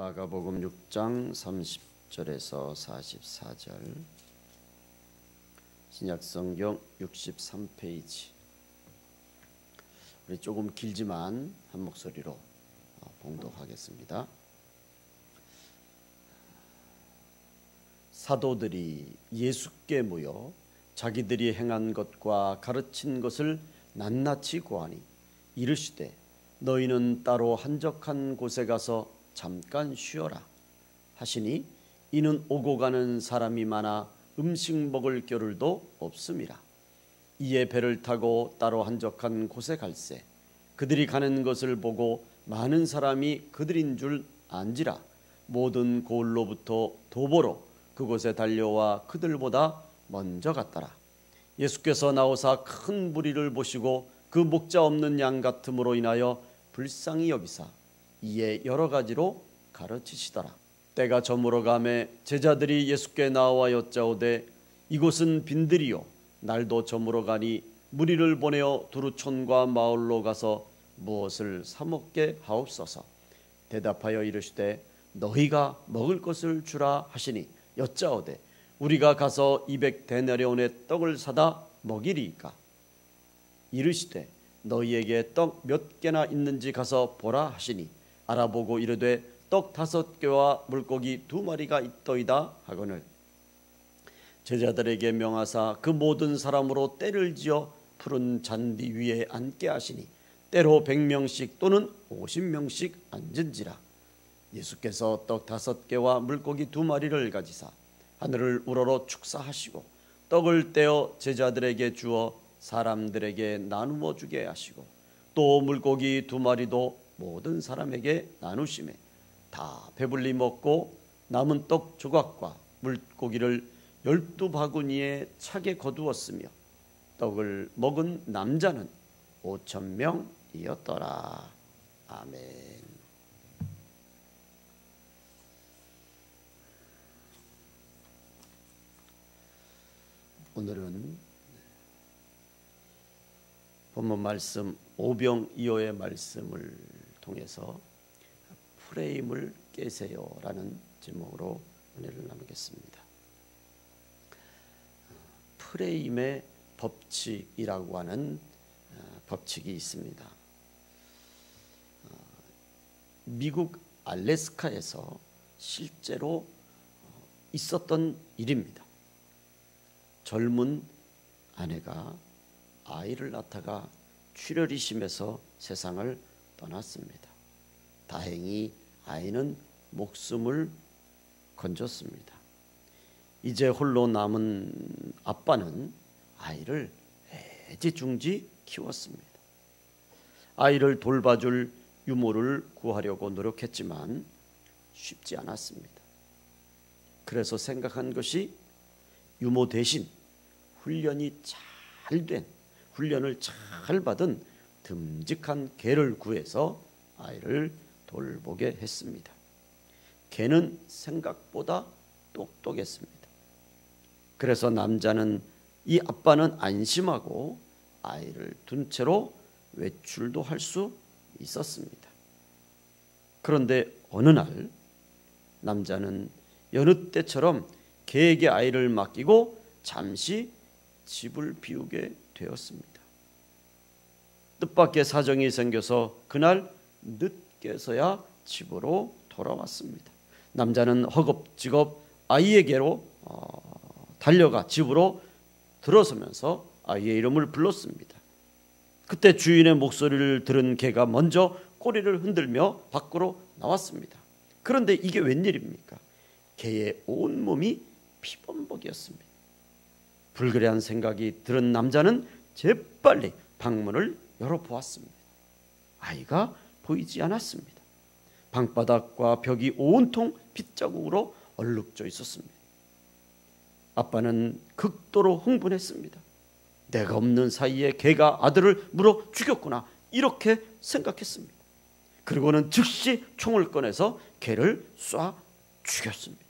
마가복음 6장 30절에서 44절, 신약성경 63페이지. 우리 조금 길지만 한 목소리로 봉독하겠습니다. 사도들이 예수께 모여 자기들이 행한 것과 가르친 것을 낱낱이 고하니 이르시되 너희는 따로 한적한 곳에 가서 잠깐 쉬어라 하시니 이는 오고 가는 사람이 많아 음식 먹을 겨를도 없음이라. 이에 배를 타고 따로 한적한 곳에 갈새 그들이 가는 것을 보고 많은 사람이 그들인 줄 안지라 모든 고을로부터 도보로 그곳에 달려와 그들보다 먼저 갔더라. 예수께서 나오사 큰 무리를 보시고 그 목자 없는 양 같음으로 인하여 불쌍히 여기사 이에 여러 가지로 가르치시더라. 때가 저물어 가매 제자들이 예수께 나와 여짜오되 이곳은 빈들이요 날도 저물어 가니 무리를 보내어 두루촌과 마을로 가서 무엇을 사 먹게 하옵소서. 대답하여 이르시되 너희가 먹을 것을 주라 하시니 여짜오되 우리가 가서 200데나리온의 떡을 사다 먹이리이까. 이르시되 너희에게 떡 몇 개나 있는지 가서 보라 하시니 알아보고 이르되 떡 5개와 물고기 2마리가 있더이다 하거늘 제자들에게 명하사 그 모든 사람으로 떼를 지어 푸른 잔디 위에 앉게 하시니 때로 100명씩 또는 50명씩 앉은지라. 예수께서 떡 5개와 물고기 2마리를 가지사 하늘을 우러러 축사하시고 떡을 떼어 제자들에게 주어 사람들에게 나누어 주게 하시고 또 물고기 2마리도 모든 사람에게 나누시매 다 배불리 먹고 남은 떡 조각과 물고기를 12바구니에 차게 거두었으며 떡을 먹은 남자는 5,000명이었더라. 아멘. 오늘은 본문 말씀 오병이어의 말씀을 통해서 프레임을 깨세요라는 제목으로 은혜를 나누겠습니다. 프레임의 법칙이라고 하는 법칙이 있습니다. 미국 알래스카에서 실제로 있었던 일입니다. 젊은 아내가 아이를 낳다가 출혈이 심해서 세상을 떠났습니다. 다행히 아이는 목숨을 건졌습니다. 이제 홀로 남은 아빠는 아이를 애지중지 키웠습니다. 아이를 돌봐줄 유모를 구하려고 노력했지만 쉽지 않았습니다. 그래서 생각한 것이 유모 대신 훈련이 잘 된, 훈련을 잘 받은 듬직한 개를 구해서 아이를 돌보게 했습니다. 개는 생각보다 똑똑했습니다. 그래서 남자는 이 아빠는 안심하고 아이를 둔 채로 외출도 할 수 있었습니다. 그런데 어느 날 남자는 여느 때처럼 개에게 아이를 맡기고 잠시 집을 비우게 되었습니다. 뜻밖의 사정이 생겨서 그날 늦게서야 집으로 돌아왔습니다. 남자는 허겁지겁 아이에게로 달려가 집으로 들어서면서 아이의 이름을 불렀습니다. 그때 주인의 목소리를 들은 개가 먼저 꼬리를 흔들며 밖으로 나왔습니다. 그런데 이게 웬일입니까? 개의 온몸이 피범벅이었습니다. 불그레한 생각이 들은 남자는 재빨리 방문을 열어보았습니다. 아이가 보이지 않았습니다. 방바닥과 벽이 온통 핏자국으로 얼룩져 있었습니다. 아빠는 극도로 흥분했습니다. 내가 없는 사이에 개가 아들을 물어 죽였구나 이렇게 생각했습니다. 그리고는 즉시 총을 꺼내서 개를 쏴 죽였습니다.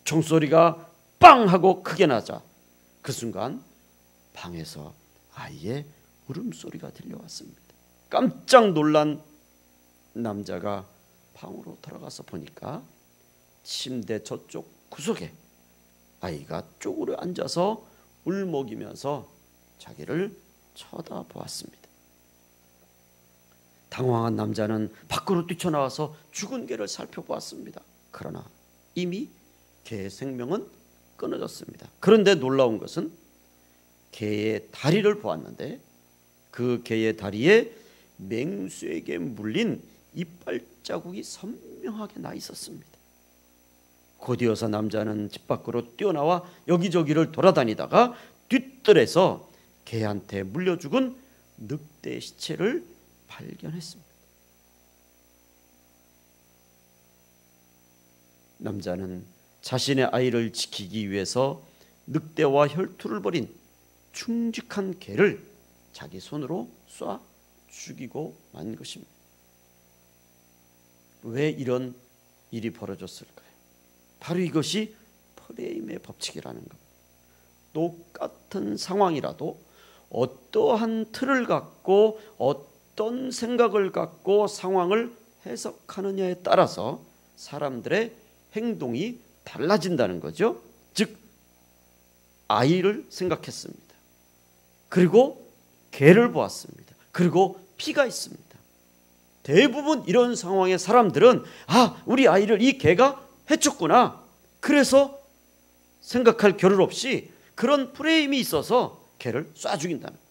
총소리가 빵 하고 크게 나자 그 순간 방에서 아이의 울음소리가 들려왔습니다. 깜짝 놀란 남자가 방으로 들어가서 보니까 침대 저쪽 구석에 아이가 쪼그려 앉아서 울먹이면서 자기를 쳐다보았습니다. 당황한 남자는 밖으로 뛰쳐나와서 죽은 개를 살펴보았습니다. 그러나 이미 개의 생명은 끊어졌습니다. 그런데 놀라운 것은 개의 다리를 보았는데 그 개의 다리에 맹수에게 물린 이빨 자국이 선명하게 나 있었습니다. 곧이어서 남자는 집 밖으로 뛰어나와 여기저기를 돌아다니다가 뒤뜰에서 개한테 물려 죽은 늑대의 시체를 발견했습니다. 남자는 자신의 아이를 지키기 위해서 늑대와 혈투를 벌인 충직한 개를 자기 손으로 쏴 죽이고 만 것입니다. 왜 이런 일이 벌어졌을까요? 바로 이것이 프레임의 법칙이라는 것. 똑같은 상황이라도 어떠한 틀을 갖고 어떤 생각을 갖고 상황을 해석하느냐에 따라서 사람들의 행동이 달라진다는 거죠. 즉 아이를 생각했습니다. 그리고 개를 보았습니다. 그리고 피가 있습니다. 대부분 이런 상황의 사람들은 우리 아이를 이 개가 해쳤구나. 그래서 생각할 겨를 없이 그런 프레임이 있어서 개를 쏴 죽인다는 거예요.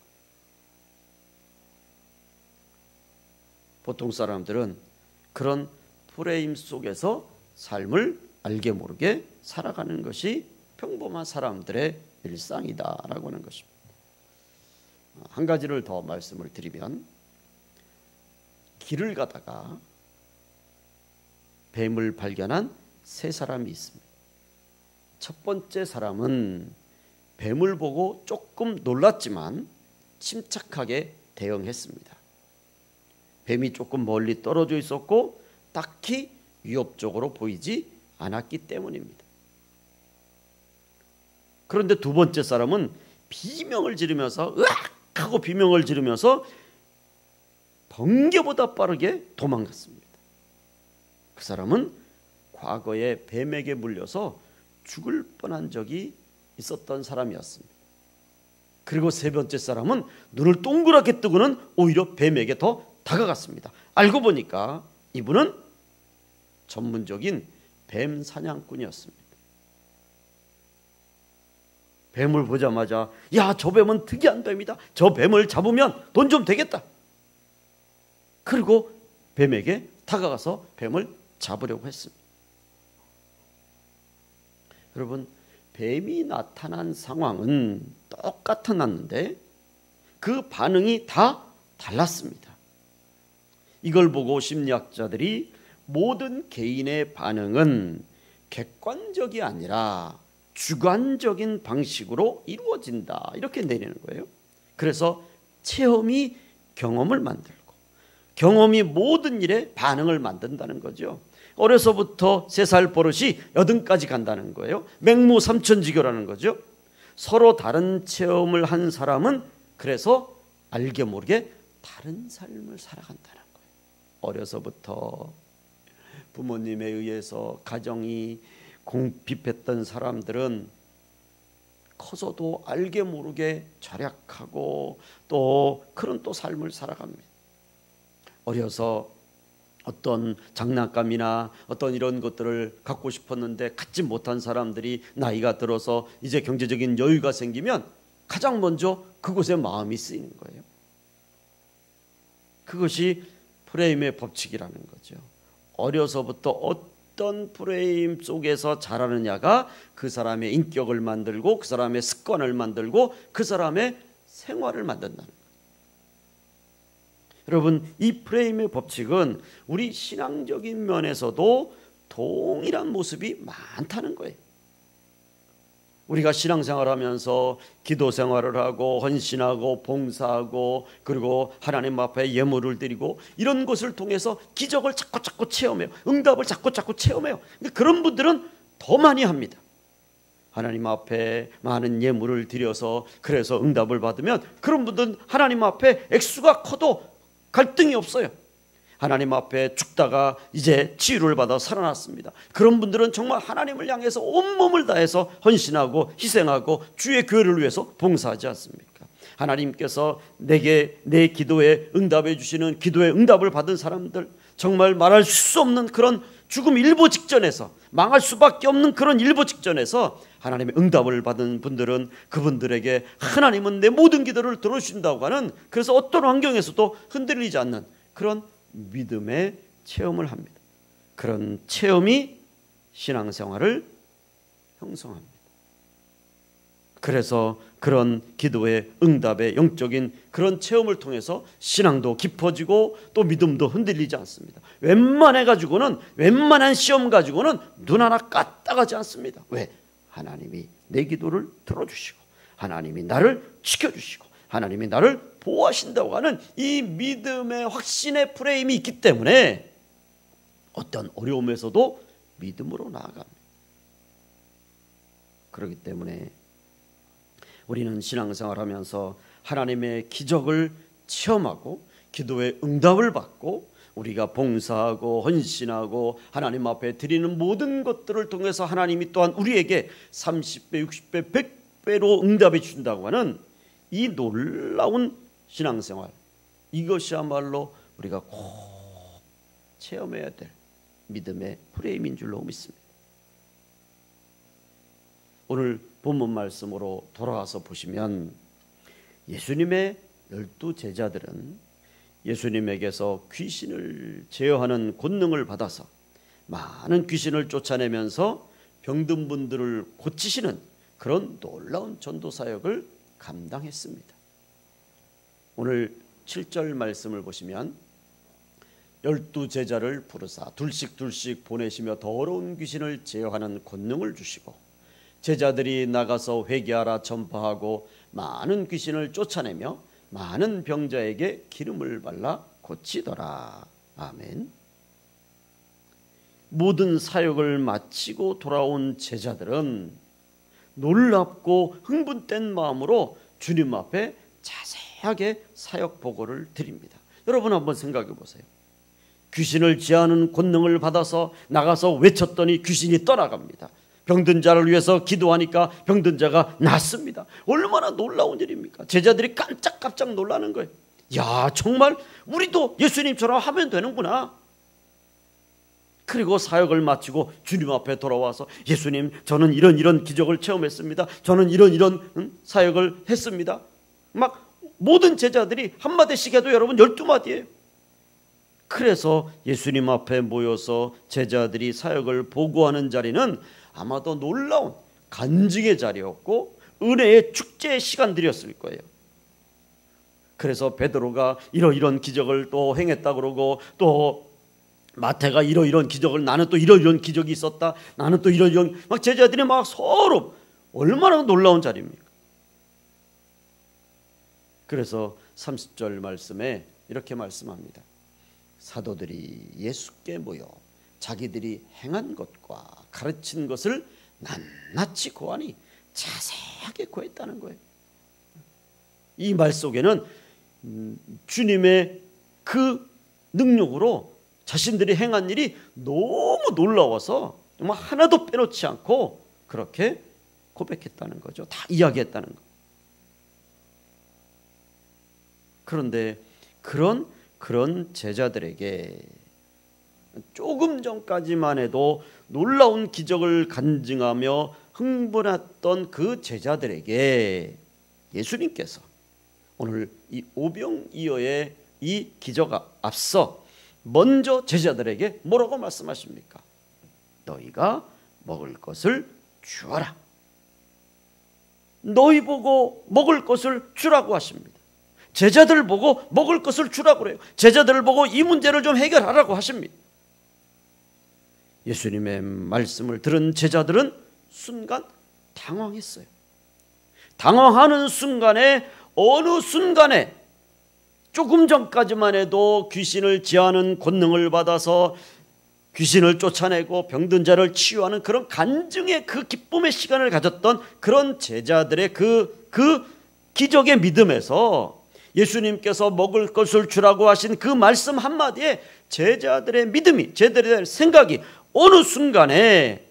보통 사람들은 그런 프레임 속에서 삶을 알게 모르게 살아가는 것이 평범한 사람들의 일상이다라고 하는 것입니다. 한 가지를 더 말씀을 드리면 길을 가다가 뱀을 발견한 세 사람이 있습니다. 첫 번째 사람은 뱀을 보고 조금 놀랐지만 침착하게 대응했습니다. 뱀이 조금 멀리 떨어져 있었고 딱히 위협적으로 보이지 않았기 때문입니다. 그런데 두 번째 사람은 비명을 지르면서 으악 하고 비명을 지르면서 번개보다 빠르게 도망갔습니다. 그 사람은 과거에 뱀에게 물려서 죽을 뻔한 적이 있었던 사람이었습니다. 그리고 세 번째 사람은 눈을 동그랗게 뜨고는 오히려 뱀에게 더 다가갔습니다. 알고 보니까 이분은 전문적인 뱀 사냥꾼이었습니다. 뱀을 보자마자 저 뱀은 특이한 뱀이다. 저 뱀을 잡으면 돈 좀 되겠다. 그리고 뱀에게 다가가서 뱀을 잡으려고 했습니다. 여러분, 뱀이 나타난 상황은 똑같았는데 그 반응이 다 달랐습니다. 이걸 보고 심리학자들이 모든 개인의 반응은 객관적이 아니라 주관적인 방식으로 이루어진다 이렇게 내리는 거예요. 그래서 체험이 경험을 만들고 경험이 모든 일에 반응을 만든다는 거죠. 어려서부터 3살 버릇이 80까지 간다는 거예요. 맹모삼천지교라는 거죠. 서로 다른 체험을 한 사람은 그래서 알게 모르게 다른 삶을 살아간다는 거예요. 어려서부터 부모님에 의해서 가정이 궁핍했던 사람들은 커서도 알게 모르게 절약하고 또 그런 또 삶을 살아갑니다. 어려서 어떤 장난감이나 어떤 이런 것들을 갖고 싶었는데 갖지 못한 사람들이 나이가 들어서 이제 경제적인 여유가 생기면 가장 먼저 그곳에 마음이 쓰이는 거예요. 그것이 프레임의 법칙이라는 거죠. 어려서부터 어떤 프레임 속에서 자라느냐가 그 사람의 인격을 만들고 그 사람의 습관을 만들고 그 사람의 생활을 만든다는 거예요. 여러분, 이 프레임의 법칙은 우리 신앙적인 면에서도 동일한 모습이 많다는 거예요. 우리가 신앙생활하면서 기도 생활을 하고 헌신하고 봉사하고 그리고 하나님 앞에 예물을 드리고 이런 것을 통해서 기적을 자꾸 체험해요. 응답을 자꾸 체험해요. 근데 그런 분들은 더 많이 합니다. 하나님 앞에 많은 예물을 드려서 그래서 응답을 받으면 그런 분들은 하나님 앞에 액수가 커도 갈등이 없어요. 하나님 앞에 죽다가 이제 치유를 받아 살아났습니다. 그런 분들은 정말 하나님을 향해서 온몸을 다해서 헌신하고 희생하고 주의 교회를 위해서 봉사하지 않습니까? 하나님께서 내게 내 기도에 응답해 주시는 기도의 응답을 받은 사람들, 정말 말할 수 없는 그런 죽음 일보 직전에서, 망할 수밖에 없는 그런 일보 직전에서 하나님의 응답을 받은 분들은 그분들에게 하나님은 내 모든 기도를 들어주신다고 하는, 그래서 어떤 환경에서도 흔들리지 않는 그런 믿음의 체험을 합니다. 그런 체험이 신앙생활을 형성합니다. 그래서 그런 기도의 응답의 영적인 그런 체험을 통해서 신앙도 깊어지고 또 믿음도 흔들리지 않습니다. 웬만한 시험 가지고는 눈 하나 까딱하지 않습니다. 왜? 하나님이 내 기도를 들어주시고 하나님이 나를 지켜주시고 하나님이 나를 보호하신다고 하는 이 믿음의 확신의 프레임이 있기 때문에 어떤 어려움에서도 믿음으로 나아갑니다. 그렇기 때문에 우리는 신앙생활하면서 하나님의 기적을 체험하고 기도의 응답을 받고 우리가 봉사하고 헌신하고 하나님 앞에 드리는 모든 것들을 통해서 하나님이 또한 우리에게 30배, 60배, 100배로 응답해 주신다고 하는 이 놀라운 신앙생활, 이것이야말로 우리가 꼭 체험해야 될 믿음의 프레임인 줄로 믿습니다. 오늘 본문 말씀으로 돌아와서 보시면 예수님의 12 제자들은 예수님에게서 귀신을 제어하는 권능을 받아서 많은 귀신을 쫓아내면서 병든 분들을 고치시는 그런 놀라운 전도 사역을 감당했습니다. 오늘 7절 말씀을 보시면 12 제자를 부르사 둘씩 보내시며 더러운 귀신을 제어하는 권능을 주시고 제자들이 나가서 회개하라 전파하고 많은 귀신을 쫓아내며 많은 병자에게 기름을 발라 고치더라. 아멘. 모든 사역을 마치고 돌아온 제자들은 놀랍고 흥분된 마음으로 주님 앞에 자세하게 사역 보고를 드립니다. 여러분 한번 생각해 보세요. 귀신을 제하는 권능을 받아서 나가서 외쳤더니 귀신이 떠나갑니다. 병든 자를 위해서 기도하니까 병든 자가 낫습니다. 얼마나 놀라운 일입니까? 제자들이 깜짝깜짝 놀라는 거예요. 야, 정말 우리도 예수님처럼 하면 되는구나. 그리고 사역을 마치고 주님 앞에 돌아와서 예수님, 저는 이런 기적을 체험했습니다. 저는 이런 사역을 했습니다. 막 모든 제자들이 한마디씩 해도 여러분 12마디예요. 그래서 예수님 앞에 모여서 제자들이 사역을 보고하는 자리는 아마도 놀라운 간증의 자리였고 은혜의 축제의 시간들이었을 거예요. 그래서 베드로가 이런 기적을 또 행했다 그러고 또 마태가 이런 기적을, 나는 또 이런 기적이 있었다, 나는 또 이런 막 제자들이 막 서로 얼마나 놀라운 자리입니까? 그래서 30절 말씀에 이렇게 말씀합니다. 사도들이 예수께 모여 자기들이 행한 것과 가르친 것을 낱낱이 고하니 자세하게 고했다는 거예요. 이 말 속에는 주님의 그 능력으로 자신들이 행한 일이 너무 놀라워서 정말 하나도 빼놓지 않고 그렇게 고백했다는 거죠. 다 이야기했다는 거. 그런데 그런 제자들에게 조금 전까지만 해도 놀라운 기적을 간증하며 흥분했던 그 제자들에게 예수님께서 오늘 이 오병이어의 이 기적 앞서 먼저 제자들에게 뭐라고 말씀하십니까? 너희가 먹을 것을 주어라. 너희 보고 먹을 것을 주라고 하십니다. 제자들 보고 먹을 것을 주라고 그래요. 제자들을 보고 이 문제를 좀 해결하라고 하십니다. 예수님의 말씀을 들은 제자들은 순간 당황했어요. 당황하는 순간에 어느 순간에 조금 전까지만 해도 귀신을 제하는 권능을 받아서 귀신을 쫓아내고 병든 자를 치유하는 그런 간증의 그 기쁨의 시간을 가졌던 그런 제자들의 그 기적의 믿음에서 예수님께서 먹을 것을 주라고 하신 그 말씀 한마디에 제자들의 믿음이, 제자들의 생각이 어느 순간에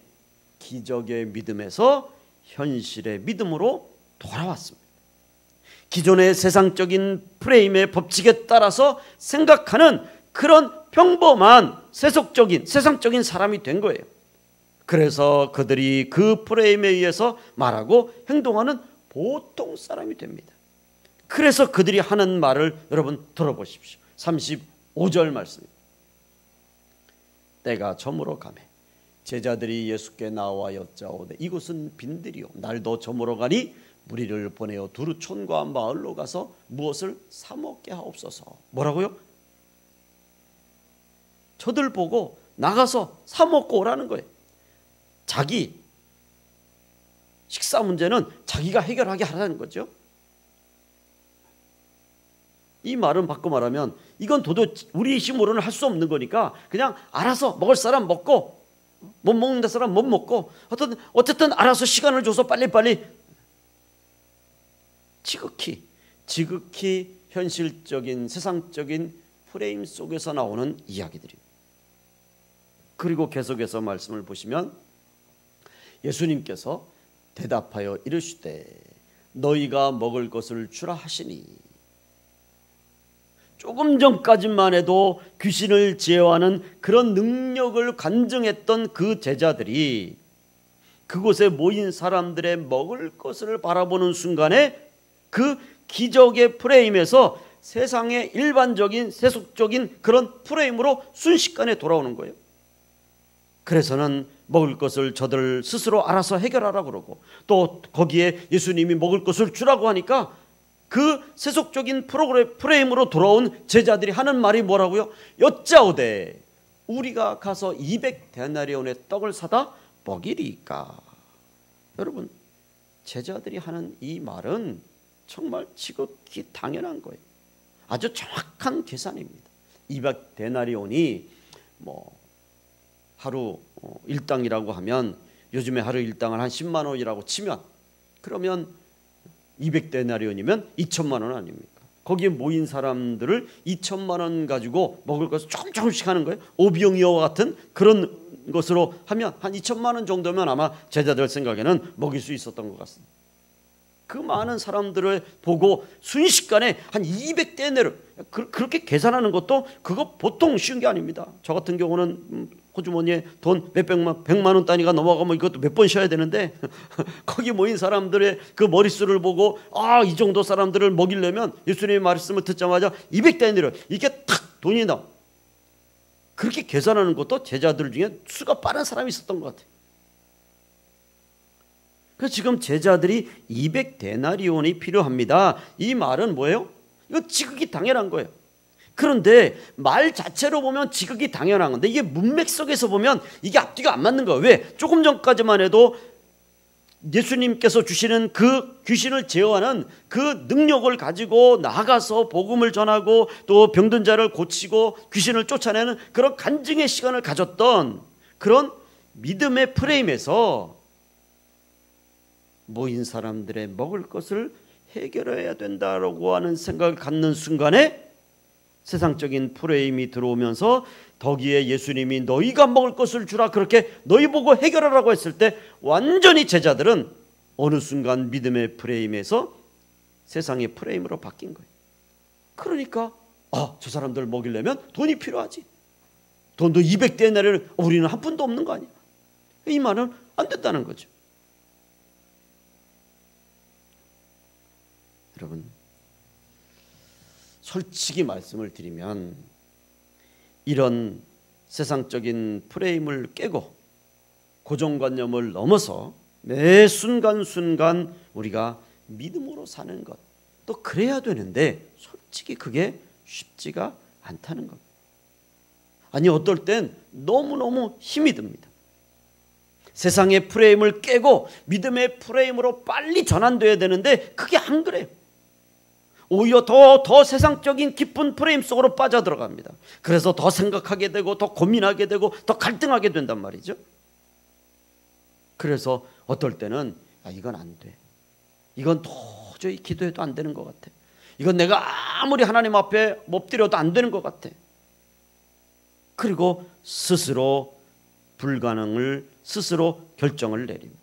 기적의 믿음에서 현실의 믿음으로 돌아왔습니다. 기존의 세상적인 프레임의 법칙에 따라서 생각하는 그런 평범한 세상적인 사람이 된 거예요. 그래서 그들이 그 프레임에 의해서 말하고 행동하는 보통 사람이 됩니다. 그래서 그들이 하는 말을 여러분 들어보십시오. 35절 말씀입니다. 때가 저물어 가매 제자들이 예수께 나와 여짜오되 이곳은 빈들이요 날도 저물어 가니 무리를 보내어 두루 촌과 마을로 가서 무엇을 사 먹게 하옵소서. 뭐라고요? 저들 보고 나가서 사 먹고 오라는 거예요. 자기 식사 문제는 자기가 해결하게 하라는 거죠. 이 말은 바꿔 말하면 이건 도저히 우리 힘으로는 할 수 없는 거니까 그냥 알아서 먹을 사람 먹고 못 먹는 사람 못 먹고 어쨌든 알아서 시간을 줘서 빨리빨리 지극히 현실적인 세상적인 프레임 속에서 나오는 이야기들입니다. 그리고 계속해서 말씀을 보시면 예수님께서 대답하여 이르시되 너희가 먹을 것을 주라 하시니 조금 전까지만 해도 귀신을 제어하는 그런 능력을 간증했던 그 제자들이 그곳에 모인 사람들의 먹을 것을 바라보는 순간에 그 기적의 프레임에서 세상의 일반적인 세속적인 그런 프레임으로 순식간에 돌아오는 거예요. 그래서는 먹을 것을 저들 스스로 알아서 해결하라고 그러고 또 거기에 예수님이 먹을 것을 주라고 하니까 그 세속적인 프레임으로 돌아온 제자들이 하는 말이 뭐라고요? 여짜오되 우리가 가서 200데나리온의 떡을 사다 먹이리까. 여러분 제자들이 하는 이 말은 정말 지극히 당연한 거예요. 아주 정확한 계산입니다. 200데나리온이 하루 일당이라고 하면 요즘에 하루 일당을 한 10만 원이라고 치면 그러면 200데나리온이면 2천만 원 아닙니까? 거기에 모인 사람들을 2천만 원 가지고 먹을 것을 조금씩 하는 거예요. 오병이어와 같은 그런 것으로 하면 한 2천만 원 정도면 아마 제자들 생각에는 먹일 수 있었던 것 같습니다. 그 많은 사람들을 보고 순식간에 한 200데나리온 그렇게 계산하는 것도 그거 보통 쉬운 게 아닙니다. 저 같은 경우는 호주머니에 돈 백만 원 단위가 넘어가면 이것도 몇 번 쉬어야 되는데 거기 모인 사람들의 그 머릿수를 보고 이 정도 사람들을 먹이려면 예수님의 말씀을 듣자마자 200데나리온 이게 탁 돈이 나와. 그렇게 계산하는 것도 제자들 중에 수가 빠른 사람이 있었던 것 같아요. 그래서 지금 제자들이 200데나리온이 필요합니다. 이 말은 뭐예요? 이거 지극히 당연한 거예요. 그런데 말 자체로 보면 지극히 당연한 건데 이게 문맥 속에서 보면 이게 앞뒤가 안 맞는 거예요. 왜? 조금 전까지만 해도 예수님께서 주시는 그 귀신을 제어하는 그 능력을 가지고 나가서 복음을 전하고 또 병든 자를 고치고 귀신을 쫓아내는 그런 간증의 시간을 가졌던 그런 믿음의 프레임에서 모인 사람들의 먹을 것을 해결해야 된다라고 하는 생각을 갖는 순간에 세상적인 프레임이 들어오면서 거기에 예수님이 너희가 먹을 것을 주라 그렇게 너희 보고 해결하라고 했을 때 완전히 제자들은 어느 순간 믿음의 프레임에서 세상의 프레임으로 바뀐 거예요. 그러니까 저 사람들 먹이려면 돈이 필요하지. 돈도 200데나리온 우리는 한 푼도 없는 거 아니야. 이 말은 안 됐다는 거죠. 여러분 솔직히 말씀을 드리면 이런 세상적인 프레임을 깨고 고정관념을 넘어서 매 순간순간 우리가 믿음으로 사는 것 또 그래야 되는데 솔직히 그게 쉽지가 않다는 겁니다. 아니 어떨 땐 너무너무 힘이 듭니다. 세상의 프레임을 깨고 믿음의 프레임으로 빨리 전환돼야 되는데 그게 안 그래요. 오히려 더 세상적인 깊은 프레임 속으로 빠져들어갑니다. 그래서 더 생각하게 되고 더 고민하게 되고 더 갈등하게 된단 말이죠. 그래서 어떨 때는 이건 안 돼. 이건 도저히 기도해도 안 되는 것 같아. 이건 내가 아무리 하나님 앞에 엎드려도 안 되는 것 같아. 그리고 스스로 불가능을 스스로 결정을 내립니다.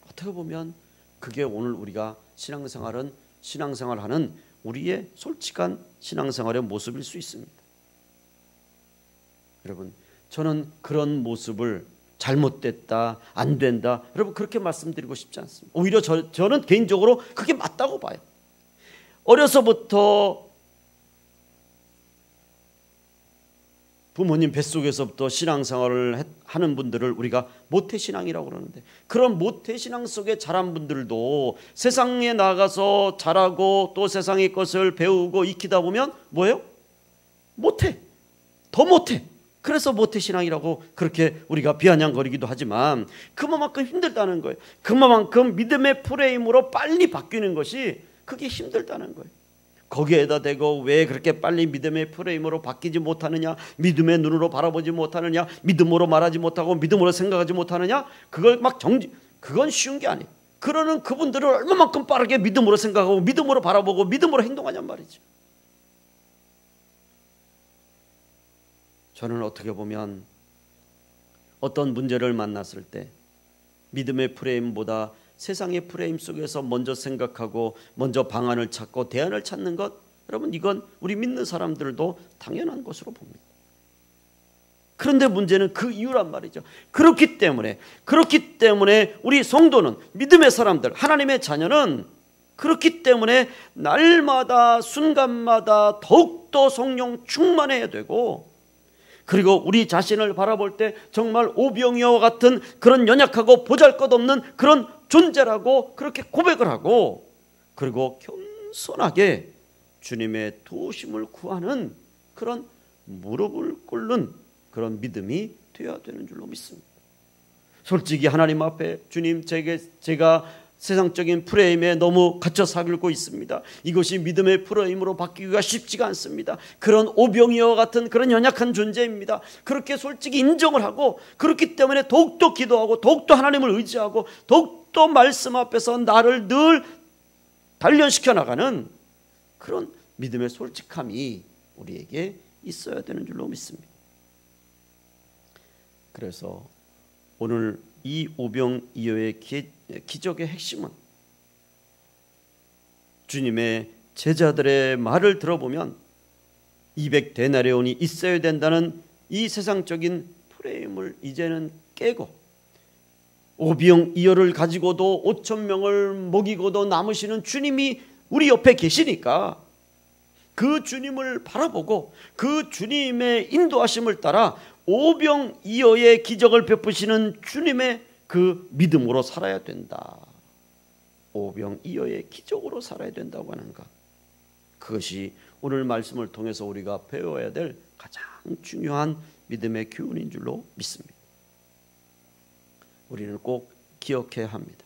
어떻게 보면 그게 오늘 우리가 신앙생활하는 우리의 솔직한 신앙생활의 모습일 수 있습니다. 여러분, 저는 그런 모습을 잘못됐다, 안 된다, 여러분 그렇게 말씀드리고 싶지 않습니다. 오히려 저는 개인적으로 그게 맞다고 봐요. 어려서부터 부모님 뱃속에서부터 신앙생활을 하는 분들을 우리가 모태신앙이라고 그러는데, 그런 모태신앙 속에 자란 분들도 세상에 나가서 자라고 또 세상의 것을 배우고 익히다 보면 뭐예요? 못해. 더 못해. 그래서 모태신앙이라고 그렇게 우리가 비아냥거리기도 하지만 그만큼 힘들다는 거예요. 그만큼 믿음의 프레임으로 빨리 바뀌는 것이 그게 힘들다는 거예요. 거기에다 대고 왜 그렇게 빨리 믿음의 프레임으로 바뀌지 못하느냐, 믿음의 눈으로 바라보지 못하느냐, 믿음으로 말하지 못하고 믿음으로 생각하지 못하느냐, 그걸 그건 쉬운 게 아니에요. 그러는 그분들을 얼마만큼 빠르게 믿음으로 생각하고 믿음으로 바라보고 믿음으로 행동하냔 말이죠. 저는 어떻게 보면 어떤 문제를 만났을 때 믿음의 프레임보다 세상의 프레임 속에서 먼저 생각하고 먼저 방안을 찾고 대안을 찾는 것, 여러분 이건 우리 믿는 사람들도 당연한 것으로 봅니다. 그런데 문제는 그 이유란 말이죠. 그렇기 때문에 우리 성도는, 믿음의 사람들, 하나님의 자녀는 그렇기 때문에 날마다 순간마다 더욱더 성령 충만해야 되고, 그리고 우리 자신을 바라볼 때 정말 오병이어와 같은 그런 연약하고 보잘것없는 그런 존재라고 그렇게 고백을 하고, 그리고 겸손하게 주님의 도우심을 구하는 그런 무릎을 꿇는 그런 믿음이 되어야 되는 줄로 믿습니다. 솔직히 하나님 앞에 주님, 제가 세상적인 프레임에 너무 갇혀 살고 있습니다. 이것이 믿음의 프레임으로 바뀌기가 쉽지가 않습니다. 그런 오병이어와 같은 그런 연약한 존재입니다. 그렇게 솔직히 인정을 하고, 그렇기 때문에 더욱더 기도하고 더욱더 하나님을 의지하고 더욱더 말씀 앞에서 나를 늘 단련시켜 나가는 그런 믿음의 솔직함이 우리에게 있어야 되는 줄로 믿습니다. 그래서 오늘 이 오병이어의 기적의 핵심은 주님의 제자들의 말을 들어보면 200데나리온이 있어야 된다는 이 세상적인 프레임을 이제는 깨고, 오병이어를 가지고도 5,000명을 먹이고도 남으시는 주님이 우리 옆에 계시니까 그 주님을 바라보고 그 주님의 인도하심을 따라 오병이어의 기적을 베푸시는 주님의 그 믿음으로 살아야 된다. 오병이어의 기적으로 살아야 된다고 하는 것, 그것이 오늘 말씀을 통해서 우리가 배워야 될 가장 중요한 믿음의 교훈인 줄로 믿습니다. 우리는 꼭 기억해야 합니다.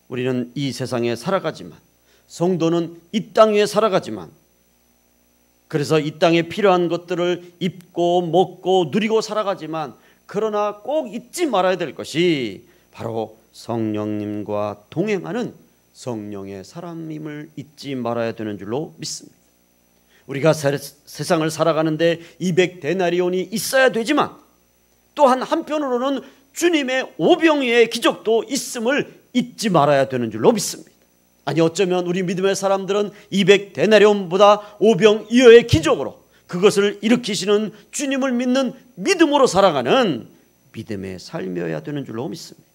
우리는 이 세상에 살아가지만, 성도는 이 땅 위에 살아가지만, 그래서 이 땅에 필요한 것들을 입고 먹고 누리고 살아가지만, 그러나 꼭 잊지 말아야 될 것이 바로 성령님과 동행하는 성령의 사람임을 잊지 말아야 되는 줄로 믿습니다. 우리가 세상을 살아가는데 200데나리온이 있어야 되지만, 또한 한편으로는 주님의 오병이어의 기적도 있음을 잊지 말아야 되는 줄로 믿습니다. 아니, 어쩌면 우리 믿음의 사람들은 200데나리온보다 오병이어의 기적으로 그것을 일으키시는 주님을 믿는 믿음으로 살아가는 믿음의 삶이어야 되는 줄로 믿습니다.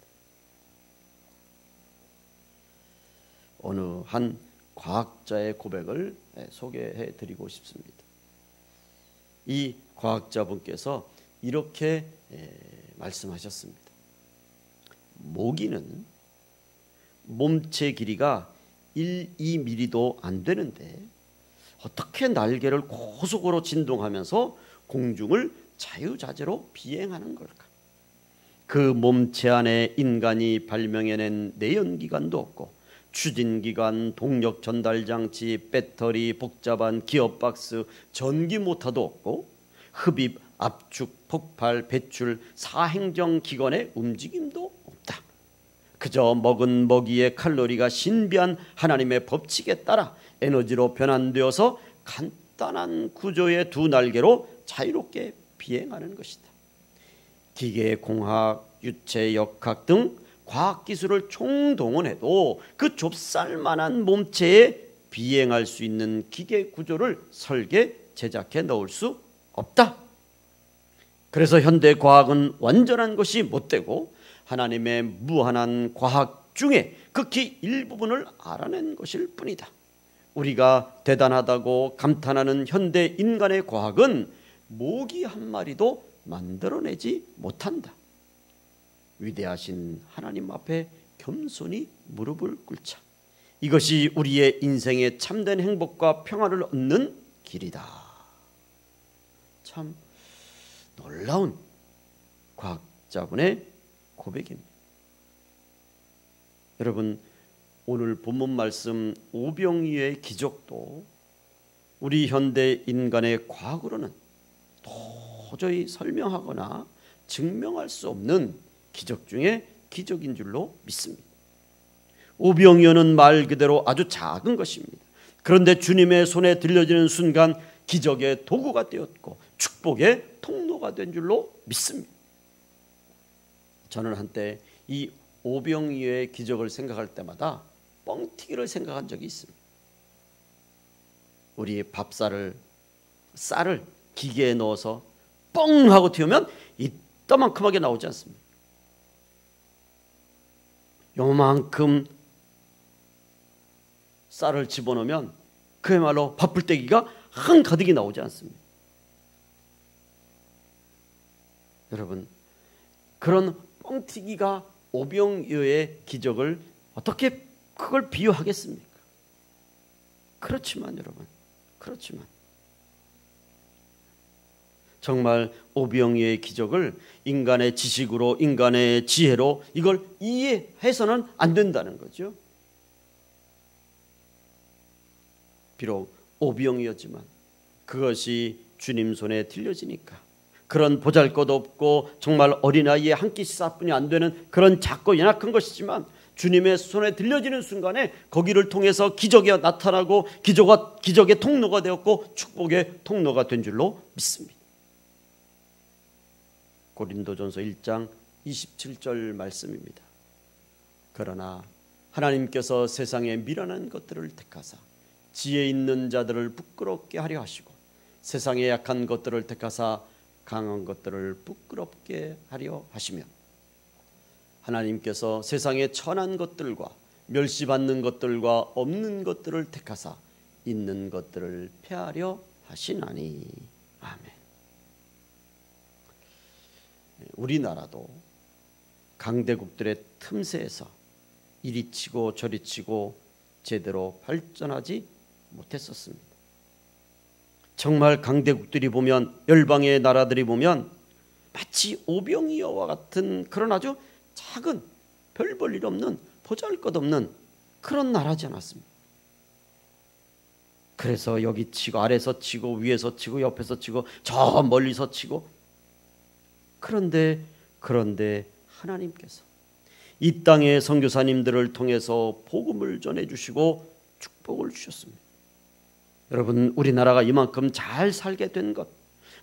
어느 한 과학자의 고백을 소개해 드리고 싶습니다. 이 과학자분께서 이렇게 말씀하셨습니다. 모기는 몸체 길이가 1-2mm도 안 되는데 어떻게 날개를 고속으로 진동하면서 공중을 자유자재로 비행하는 걸까? 그 몸체 안에 인간이 발명해낸 내연기관도 없고, 추진기관, 동력 전달장치, 배터리, 복잡한 기어박스, 전기모터도 없고, 흡입, 압축, 폭발, 배출, 사행정 기관의 움직임도 없다. 그저 먹은 먹이의 칼로리가 신비한 하나님의 법칙에 따라 에너지로 변환되어서 간단한 구조의 두 날개로 자유롭게 비행하는 것이다. 기계공학, 유체역학 등 과학기술을 총동원해도 그 좁쌀만한 몸체에 비행할 수 있는 기계 구조를 설계, 제작해 넣을 수 없다. 그래서 현대 과학은 완전한 것이 못되고 하나님의 무한한 과학 중에 극히 일부분을 알아낸 것일 뿐이다. 우리가 대단하다고 감탄하는 현대 인간의 과학은 모기 한 마리도 만들어내지 못한다. 위대하신 하나님 앞에 겸손히 무릎을 꿇자. 이것이 우리의 인생의 참된 행복과 평화를 얻는 길이다. 참 놀라운 과학자분의 고백입니다. 여러분, 오늘 본문 말씀 오병이어의 기적도 우리 현대 인간의 과학으로는 도저히 설명하거나 증명할 수 없는 기적 중에 기적인 줄로 믿습니다. 오병이어는 말 그대로 아주 작은 것입니다. 그런데 주님의 손에 들려지는 순간 기적의 도구가 되었고 축복의 통로가 된 줄로 믿습니다. 저는 한때 이 오병이어의 기적을 생각할 때마다 뻥튀기를 생각한 적이 있습니다. 우리 쌀을 기계에 넣어서 뻥 하고 튀우면 이따만큼하게 나오지 않습니까? 요만큼 쌀을 집어넣으면 그야말로 밥풀떼기가 한가득이 나오지 않습니다. 여러분, 그런 뻥튀기가 오병이어의 기적을 어떻게 그걸 비유하겠습니까? 그렇지만 여러분, 정말 오병이어의 기적을 인간의 지식으로, 인간의 지혜로 이걸 이해해서는 안 된다는 거죠. 비록 오병이어지만 그것이 주님 손에 들려지니까 그런 보잘것없고 정말 어린아이의 한 끼 쌀뿐이 안 되는 그런 작고 연약한 것이지만 주님의 손에 들려지는 순간에 거기를 통해서 기적이 나타나고 기적의 통로가 되었고 축복의 통로가 된 줄로 믿습니다. 고린도전서 1장 27절 말씀입니다. 그러나 하나님께서 세상의 미련한 것들을 택하사 지혜 있는 자들을 부끄럽게 하려 하시고 세상의 약한 것들을 택하사 강한 것들을 부끄럽게 하려 하시며 하나님께서 세상의 천한 것들과 멸시받는 것들과 없는 것들을 택하사 있는 것들을 폐하려 하시나니. 아멘. 우리나라도 강대국들의 틈새에서 이리 치고 저리 치고 제대로 발전하지 못했었습니다. 정말 강대국들이 보면, 열방의 나라들이 보면 마치 오병이어와 같은 그런 아주 작은 별 볼 일 없는 보잘것없는 그런 나라지 않았습니다. 그래서 여기 치고 아래서 치고 위에서 치고 옆에서 치고 저 멀리서 치고 그런데 하나님께서 이 땅의 선교사님들을 통해서 복음을 전해주시고 축복을 주셨습니다. 여러분, 우리나라가 이만큼 잘 살게 된 것,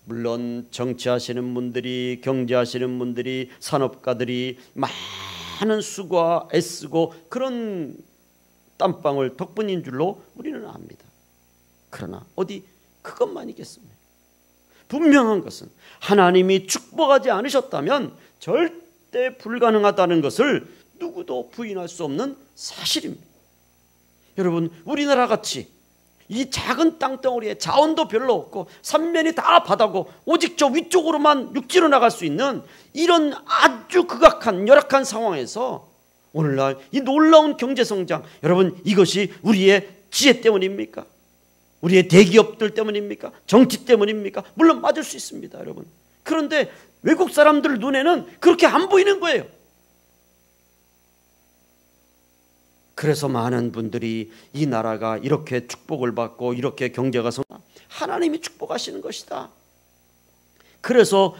물론 정치하시는 분들이, 경제하시는 분들이, 산업가들이 많은 수고와 애쓰고 그런 땀방울 덕분인 줄로 우리는 압니다. 그러나 어디 그것만이겠습니까? 분명한 것은 하나님이 축복하지 않으셨다면 절대 불가능하다는 것을 누구도 부인할 수 없는 사실입니다. 여러분, 우리나라 같이 이 작은 땅덩어리에 자원도 별로 없고 삼면이 다 바다고 오직 저 위쪽으로만 육지로 나갈 수 있는 이런 아주 극악한 열악한 상황에서 오늘날 이 놀라운 경제성장, 여러분, 이것이 우리의 지혜 때문입니까? 우리의 대기업들 때문입니까? 정치 때문입니까? 물론 맞을 수 있습니다, 여러분. 그런데 외국 사람들 눈에는 그렇게 안 보이는 거예요. 그래서 많은 분들이 이 나라가 이렇게 축복을 받고 이렇게 경제가 하나님이 축복하시는 것이다. 그래서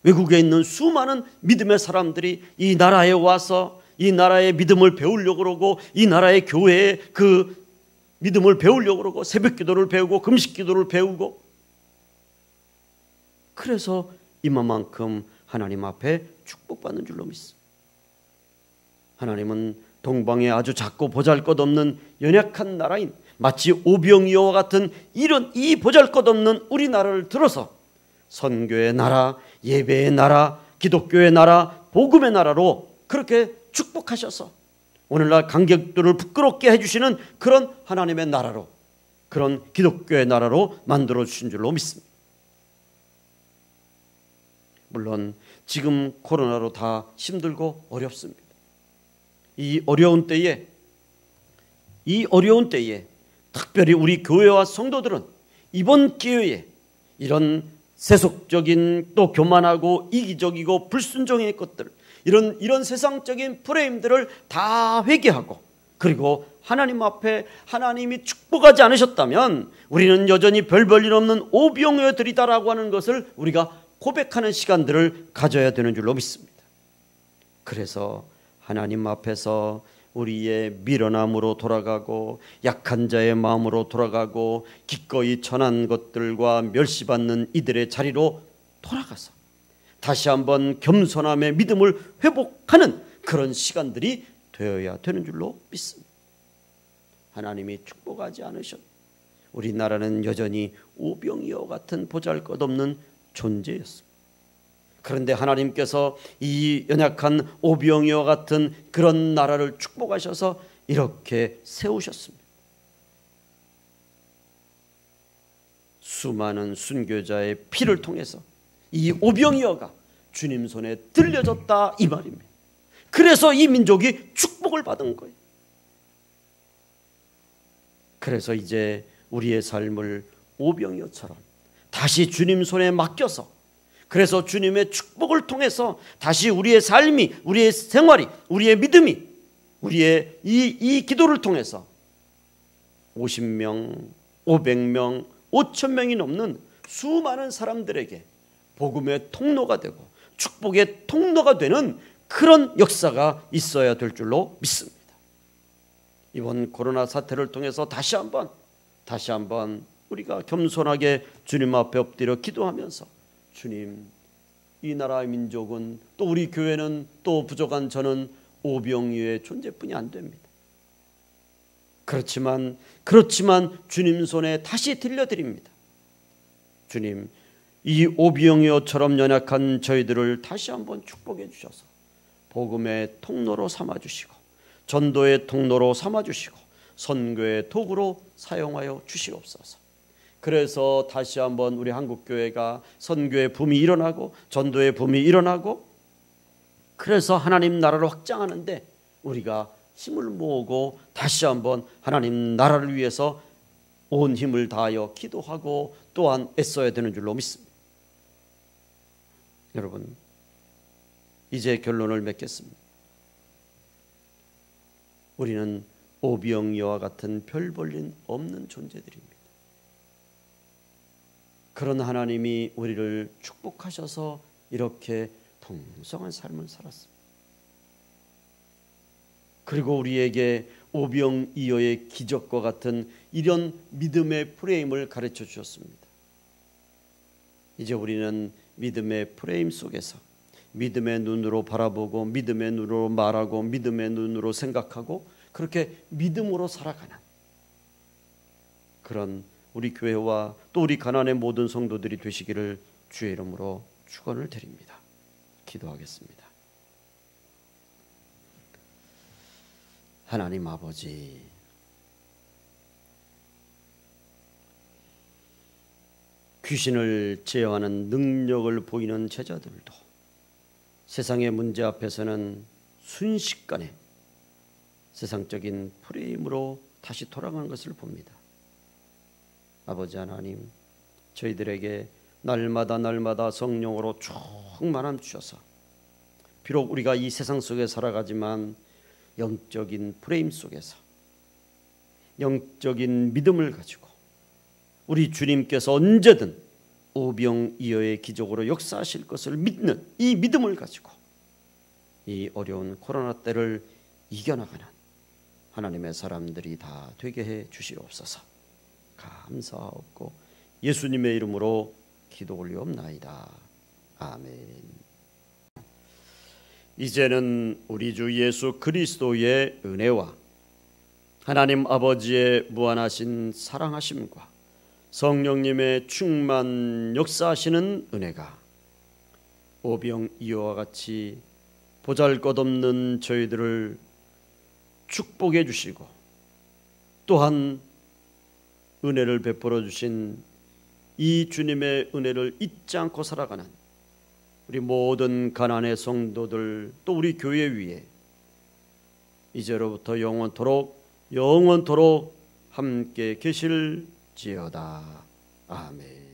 외국에 있는 수많은 믿음의 사람들이 이 나라에 와서 이 나라의 믿음을 배우려고 그러고 이 나라의 교회의 그 믿음을 배우려고 그러고 새벽 기도를 배우고 금식 기도를 배우고 그래서 이만큼 하나님 앞에 축복받는 줄로 믿습니다. 하나님은 동방에 아주 작고 보잘것없는 연약한 나라인 마치 오병이어와 같은 이런 이 보잘것없는 우리나라를 들어서 선교의 나라, 예배의 나라, 기독교의 나라, 복음의 나라로 그렇게 축복하셔서 오늘날 관객들을 부끄럽게 해주시는 그런 하나님의 나라로, 그런 기독교의 나라로 만들어 주신 줄로 믿습니다. 물론 지금 코로나로 다 힘들고 어렵습니다. 이 어려운 때에 특별히 우리 교회와 성도들은 이번 기회에 이런 세속적인 또 교만하고 이기적이고 불순종의 것들, 이런 세상적인 프레임들을 다 회개하고, 그리고 하나님 앞에 하나님이 축복하지 않으셨다면 우리는 여전히 별 볼 일 없는 오병이어들이다라고 하는 것을 우리가 고백하는 시간들을 가져야 되는 줄로 믿습니다. 그래서 하나님 앞에서 우리의 미련함으로 돌아가고 약한 자의 마음으로 돌아가고 기꺼이 천한 것들과 멸시받는 이들의 자리로 돌아가서 다시 한번 겸손함의 믿음을 회복하는 그런 시간들이 되어야 되는 줄로 믿습니다. 하나님이 축복하지 않으셨, 우리나라는 여전히 오병이어 같은 보잘것없는 존재였습니다. 그런데 하나님께서 이 연약한 오병이어 같은 그런 나라를 축복하셔서 이렇게 세우셨습니다. 수많은 순교자의 피를 통해서 이 오병이어가 주님 손에 들려졌다 이 말입니다. 그래서 이 민족이 축복을 받은 거예요. 그래서 이제 우리의 삶을 오병이어처럼 다시 주님 손에 맡겨서, 그래서 주님의 축복을 통해서 다시 우리의 삶이, 우리의 생활이, 우리의 믿음이, 우리의 이 기도를 통해서 50명, 500명, 5,000명이 넘는 수많은 사람들에게 복음의 통로가 되고 축복의 통로가 되는 그런 역사가 있어야 될 줄로 믿습니다. 이번 코로나 사태를 통해서 다시 한번 우리가 겸손하게 주님 앞에 엎드려 기도하면서, 주님, 이 나라의 민족은, 또 우리 교회는, 또 부족한 저는 오병이어의 존재뿐이 안 됩니다. 그렇지만 주님 손에 다시 들려드립니다. 주님, 이 오병이어처럼 연약한 저희들을 다시 한번 축복해 주셔서 복음의 통로로 삼아주시고 전도의 통로로 삼아주시고 선교의 도구로 사용하여 주시옵소서. 그래서 다시 한번 우리 한국교회가 선교의 붐이 일어나고 전도의 붐이 일어나고, 그래서 하나님 나라를 확장하는데 우리가 힘을 모으고 다시 한번 하나님 나라를 위해서 온 힘을 다하여 기도하고 또한 애써야 되는 줄로 믿습니다. 여러분, 이제 결론을 맺겠습니다. 우리는 오병이어와 같은 별 볼일 없는 존재들입니다. 그런 하나님이 우리를 축복하셔서 이렇게 풍성한 삶을 살았습니다. 그리고 우리에게 오병이어의 기적과 같은 이런 믿음의 프레임을 가르쳐 주셨습니다. 이제 우리는 믿음의 프레임 속에서 믿음의 눈으로 바라보고 믿음의 눈으로 말하고 믿음의 눈으로 생각하고 그렇게 믿음으로 살아가는 그런 우리 교회와 또 우리 가난의 모든 성도들이 되시기를 주의 이름으로 축원을 드립니다. 기도하겠습니다. 하나님 아버지, 귀신을 제어하는 능력을 보이는 제자들도 세상의 문제 앞에서는 순식간에 세상적인 프레임으로 다시 돌아가는 것을 봅니다. 아버지 하나님, 저희들에게 날마다 성령으로 충만함 주셔서 비록 우리가 이 세상 속에 살아가지만 영적인 프레임 속에서 영적인 믿음을 가지고 우리 주님께서 언제든 오병이어의 기적으로 역사하실 것을 믿는 이 믿음을 가지고 이 어려운 코로나 때를 이겨나가는 하나님의 사람들이 다 되게 해 주시옵소서. 감사하옵고 예수님의 이름으로 기도 올리옵나이다. 아멘. 이제는 우리 주 예수 그리스도의 은혜와 하나님 아버지의 무한하신 사랑하심과 성령님의 충만 역사하시는 은혜가 오병이어와 같이 보잘것없는 저희들을 축복해 주시고 또한 은혜를 베풀어 주신 이 주님의 은혜를 잊지 않고 살아가는 우리 모든 가난의 성도들 또 우리 교회 위에 이제로부터 영원토록 함께 계실지어다. 아멘.